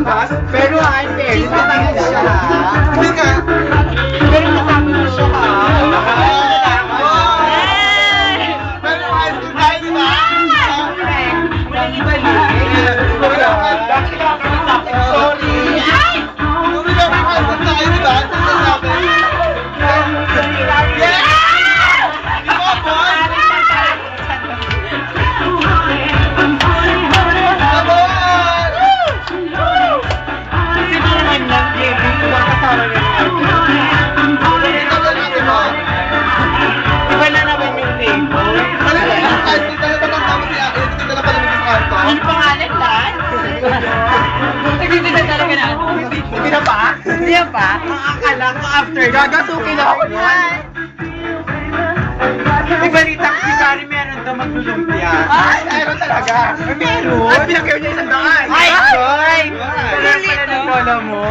mas. Pero ate, hindi siya. Hindi ka. Pero kasama mo siya ha. Pero high school tayo, di ba? Walang ibalik. Sorry. Kung di ba may high school tayo, di ba? Ano sasabi? Yeah! Di ba, boy? Come on! Sino naman lang, Jeffy? Iba kasama niya ng Ito na natin mo. Iba na naman yung table. Alam mo, high school tayo, batang tapos niya. Hindi ka na pala naging kanto. Ano pangalan lahat? Hindi na talaga na. Hindi na pa? Hindi na pa? Ang akala ko after. Gagasukin na ako yan. May balita ko si Kari meron daw maglulumpia. Ay, meron talaga. Meron? At pinagkaw niya isang daan. Ay, ay! Wala pala ng lola mo.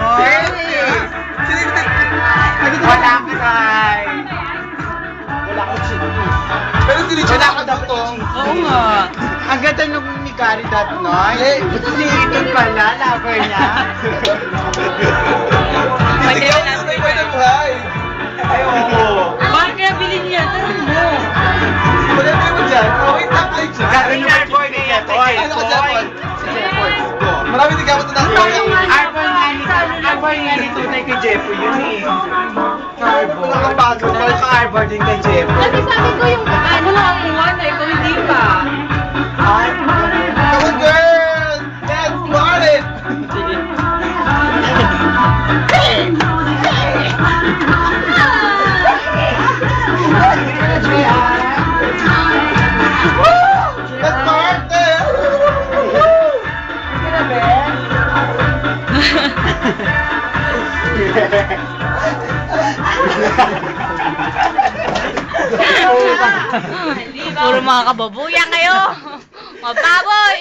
Wala ka, Kai. Wala ko chinis. Pero sinidyo Wala na ko ako dapat to. chinis. Oo nga. Ang ganda nung ni Kari that night. Si Ethan pala, lover niya. Hindi ka ako tunay pa ng buhay. Ayoko. Bakit kaya bilhin niya? Tanong mo. Wala kayo mo dyan. Okay, tapay dyan. Gagawin niyo boy ni Jeffoy. Ano ka dyan, Paul? Si Jeffoy. Marami din gamot na Arbor nga ni Tutay kay Jeffoy yun eh. Arbor. Nakapasok. Naka-arbor din kay Jeffoy. Kasi sabi ko yung ano lang ang one, ikaw hindi pa. Ay, Come on, girl! Let's party! Let's party! Puro mga kababuyan kayo. Mga baboy.